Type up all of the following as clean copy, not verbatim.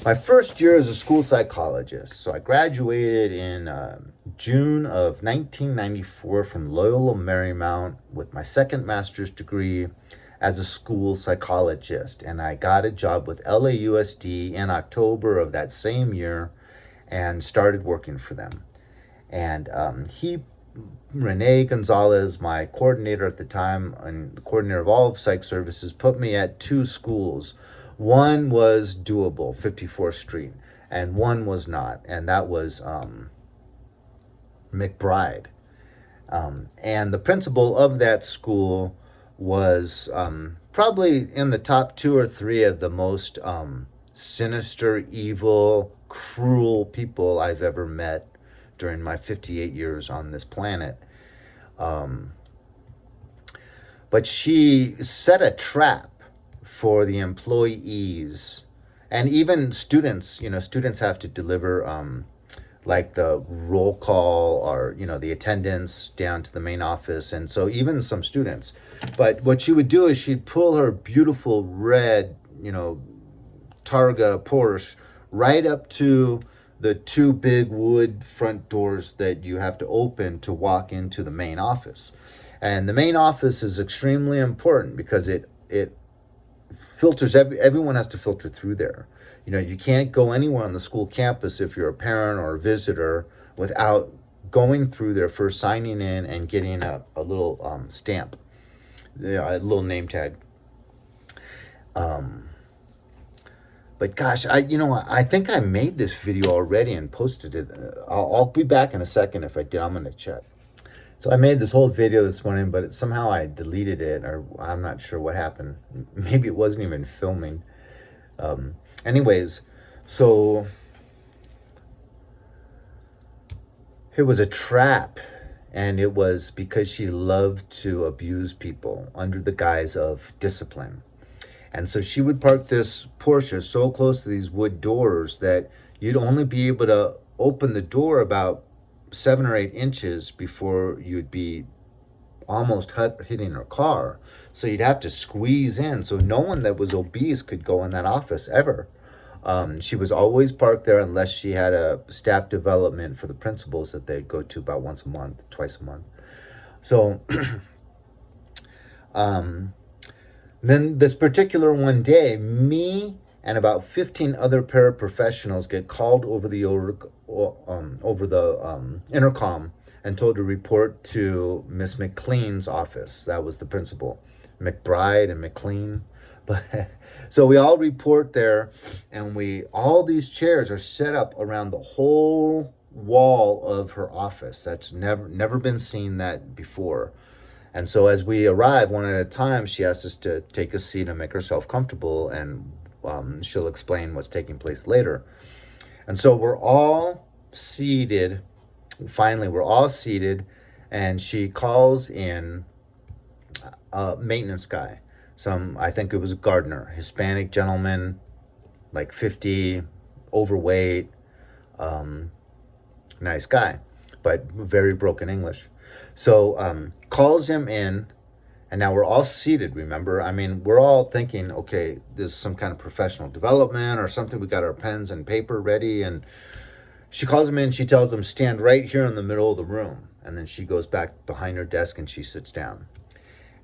My first year as a school psychologist. So I graduated in June of 1994 from Loyola Marymount with my second master's degree as a school psychologist. And I got a job with LAUSD in October of that same year and started working for them. And Renee Gonzalez, my coordinator at the time, and the coordinator of all of psych services, put me at two schools. One was doable, 54th Street, and one was not, and that was McBride. And the principal of that school was probably in the top two or three of the most sinister, evil, cruel people I've ever met during my 58 years on this planet. Um, but she set a trap for the employees and even students. Students have to deliver like the roll call or the attendance down to the main office, and so even some students. But what she would do is she'd pull her beautiful red Targa Porsche right up to the two big wood front doors that you have to open to walk into the main office. And the main office is extremely important because it filters everyone has to filter through there. You can't go anywhere on the school campus if you're a parent or a visitor without going through there first, signing in and getting a little stamp, a little name tag. But gosh, I think I made this video already and posted it. I'll be back in a second. If I did, I'm gonna check. So I made this whole video this morning, but somehow I deleted it, or I'm not sure what happened. Maybe it wasn't even filming. Anyways, so it was a trap, and it was because she loved to abuse people under the guise of discipline. And so she would park this Porsche so close to these wood doors that you'd only be able to open the door about 7 or 8 inches before you'd be almost hitting her car. So you'd have to squeeze in. So no one that was obese could go in that office ever. She was always parked there unless she had a staff development for the principals that they'd go to about once a month, twice a month. So then this particular one day, me and about 15 other paraprofessionals get called over the intercom and told to report to Miss McLean's office. That was the principal, McBride and McLean. But so we all report there, and all these chairs are set up around the whole wall of her office. That's never been seen that before. And so as we arrive one at a time, she asks us to take a seat and make herself comfortable, and she'll explain what's taking place later. And so we're all seated. Finally, we're all seated, and she calls in a maintenance guy. I think it was a gardener, Hispanic gentleman, like 50, overweight, nice guy, but very broken English. So calls him in, and now we're all seated, remember? I mean, we're all thinking, okay, this is some kind of professional development or something. We got our pens and paper ready, and she calls him in. She tells him, stand right here in the middle of the room. And then she goes back behind her desk and she sits down.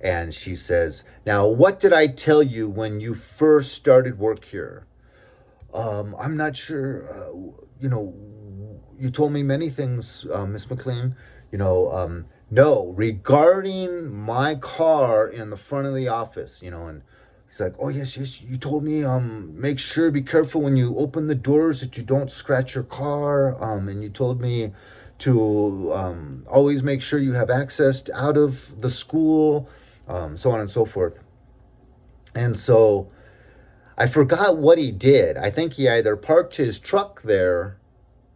And she says, now, what did I tell you when you first started work here? I'm not sure. You told me many things, Miss McLean. No, regarding my car in the front of the office, and he's like, oh, yes, you told me, make sure, be careful when you open the doors that you don't scratch your car. And you told me to always make sure you have access out of the school, so on and so forth. And so I forgot what he did. I think he either parked his truck there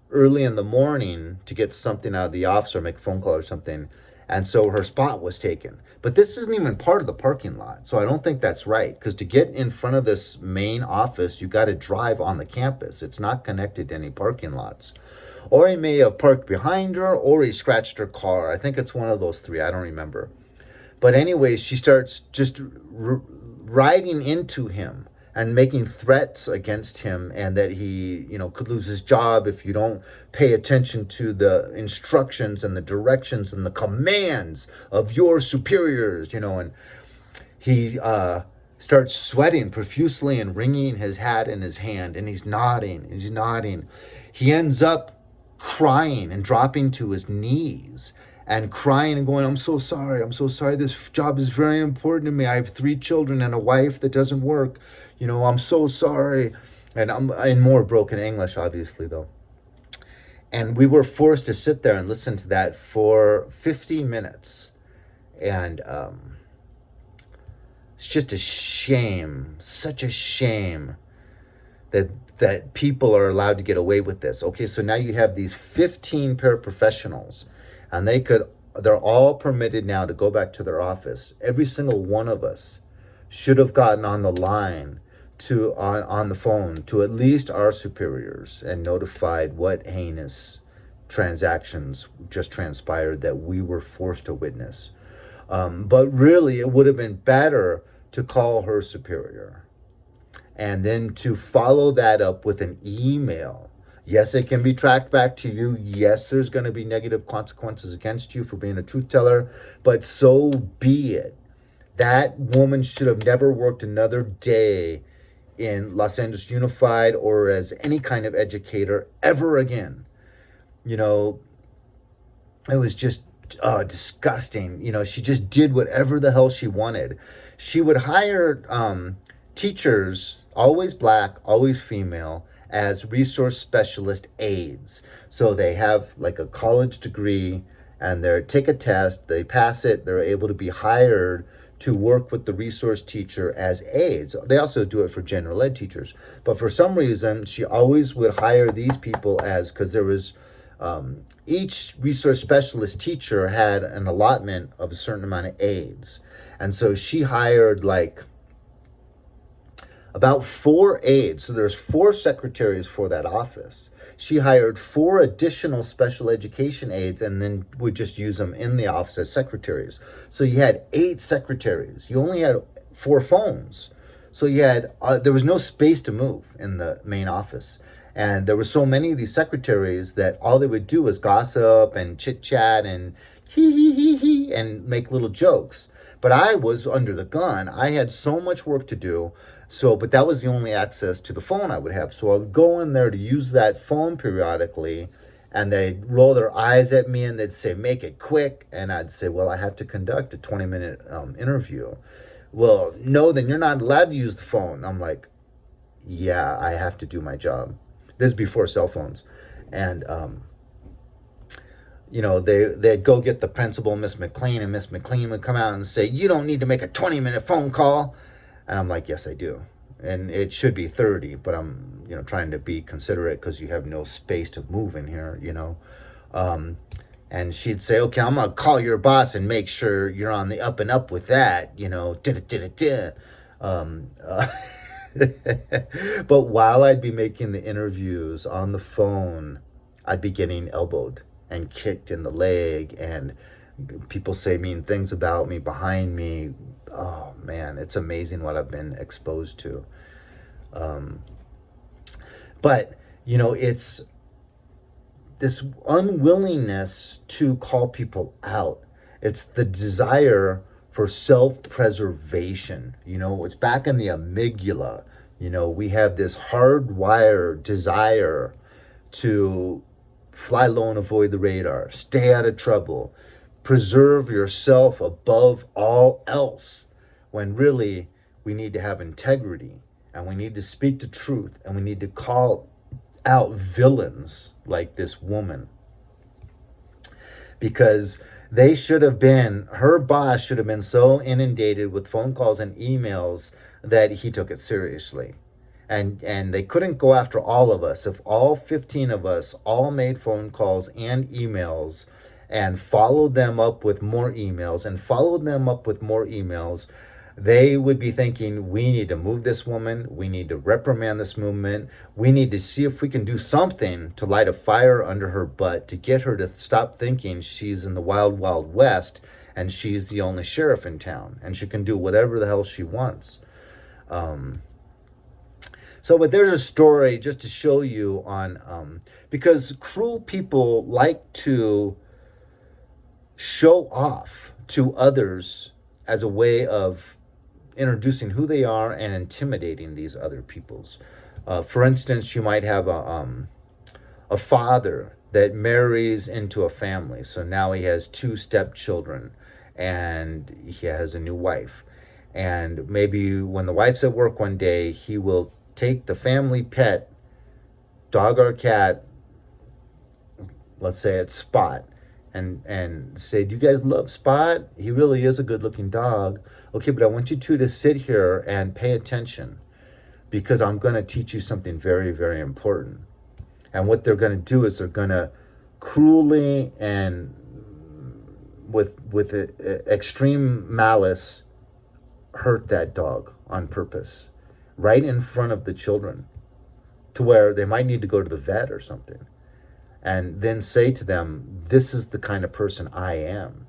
early in the morning to get something out of the office or make a phone call or something. And so her spot was taken. But this isn't even part of the parking lot. So I don't think that's right. Because to get in front of this main office, you got to drive on the campus. It's not connected to any parking lots. Or he may have parked behind her, or he scratched her car. I think it's one of those three. I don't remember. But anyways, she starts just riding into him. and making threats against him, and that he, could lose his job if you don't pay attention to the instructions and the directions and the commands of your superiors, and he starts sweating profusely and wringing his hat in his hand, and he's nodding. He's nodding. He ends up crying and dropping to his knees and crying and going, "I'm so sorry. I'm so sorry. This job is very important to me. I have 3 children and a wife that doesn't work. I'm so sorry." And I'm in more broken English, obviously, though. And we were forced to sit there and listen to that for 50 minutes. And it's just a shame, such a shame that people are allowed to get away with this. Okay, so now you have these 15 paraprofessionals, and they're all permitted now to go back to their office. Every single one of us should have gotten on the line on the phone to at least our superiors and notified what heinous transactions just transpired that we were forced to witness. But really, it would have been better to call her superior and then to follow that up with an email. Yes, it can be tracked back to you. Yes, there's going to be negative consequences against you for being a truth teller, but so be it. That woman should have never worked another day in Los Angeles Unified or as any kind of educator ever again. It was just disgusting. She just did whatever the hell she wanted. She would hire teachers, always black, always female, as resource specialist aides. So they have like a college degree and they take a test, they pass it, they're able to be hired to work with the resource teacher as aides. They also do it for general ed teachers. But for some reason, she always would hire these people because there was each resource specialist teacher had an allotment of a certain amount of aides. And so she hired like about 4 aides. So there's 4 secretaries for that office. She hired 4 additional special education aides and then would just use them in the office as secretaries. So you had 8 secretaries. You only had 4 phones. So you had there was no space to move in the main office. And there were so many of these secretaries that all they would do was gossip and chit chat and hee and make little jokes. But I was under the gun. I had so much work to do. But that was the only access to the phone I would have. So I would go in there to use that phone periodically, and they'd roll their eyes at me and they'd say, "Make it quick." And I'd say, "Well, I have to conduct a 20-minute interview." "Well, no, then you're not allowed to use the phone." I'm like, "Yeah, I have to do my job." This is before cell phones. And, they'd go get the principal, Miss McLean, and Miss McLean would come out and say, "You don't need to make a 20-minute phone call." And I'm like, "Yes, I do. And it should be 30, but I'm, trying to be considerate because you have no space to move in here, And she'd say, "Okay, I'm going to call your boss and make sure you're on the up and up with that, But while I'd be making the interviews on the phone, I'd be getting elbowed and kicked in the leg, and people say mean things about me behind me. Oh man, it's amazing what I've been exposed to. But it's this unwillingness to call people out. It's the desire for self-preservation. It's back in the amygdala. We have this hardwired desire to fly low and avoid the radar, stay out of trouble, preserve yourself above all else, when really we need to have integrity and we need to speak the truth and we need to call out villains like this woman. Because her boss should have been so inundated with phone calls and emails that he took it seriously. And they couldn't go after all of us. If all 15 of us all made phone calls and emails and followed them up with more emails and followed them up with more emails, they would be thinking, "We need to move this woman. We need to reprimand this movement. We need to see if we can do something to light a fire under her butt to get her to stop thinking she's in the wild, wild west and she's the only sheriff in town and she can do whatever the hell she wants." So, but there's a story just to show you on, because cruel people like to show off to others as a way of introducing who they are and intimidating these other peoples. For instance, you might have a father that marries into a family. So now he has two stepchildren and he has a new wife. And maybe when the wife's at work one day, he will take the family pet, dog or cat, let's say it's Spot, and say, "Do you guys love Spot? He really is a good looking dog. Okay, but I want you two to sit here and pay attention because I'm going to teach you something very, very important." And what they're going to do is they're going to cruelly and with extreme malice hurt that dog on purpose right in front of the children to where they might need to go to the vet or something. And then say to them, "This is the kind of person I am.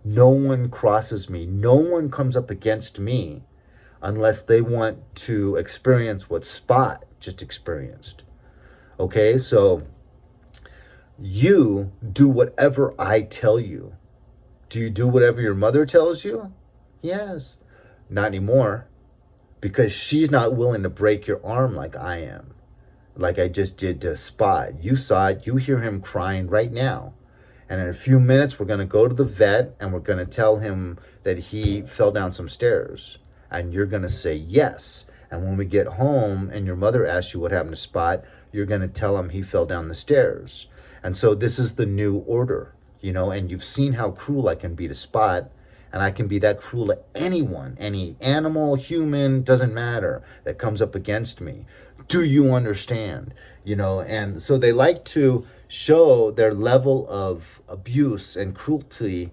No one crosses me. No one comes up against me unless they want to experience what Spot just experienced." Okay, so you do whatever I tell you. Do you do whatever your mother tells you? Yes. Not anymore, because she's not willing to break your arm like I am, like I just did to Spot. You saw it. You hear him crying right now. And in a few minutes, we're going to go to the vet and we're going to tell him that he fell down some stairs. And you're going to say yes. And when we get home and your mother asks you what happened to Spot, you're going to tell him he fell down the stairs. And so this is the new order, and you've seen how cruel I can be to Spot. And I can be that cruel to anyone, any animal, human, doesn't matter, that comes up against me. Do you understand? And so they like to show their level of abuse and cruelty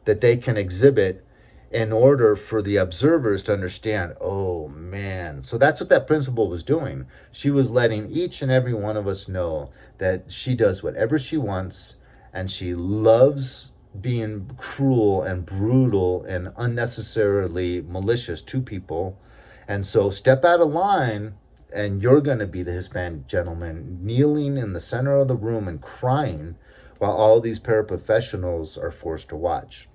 that they can exhibit in order for the observers to understand, oh man. So that's what that principal was doing. She was letting each and every one of us know that she does whatever she wants and she loves being cruel and brutal and unnecessarily malicious to people. And so step out of line and you're going to be the Hispanic gentleman kneeling in the center of the room and crying while all these paraprofessionals are forced to watch.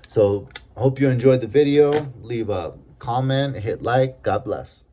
So hope you enjoyed the video. Leave a comment, hit like. God bless.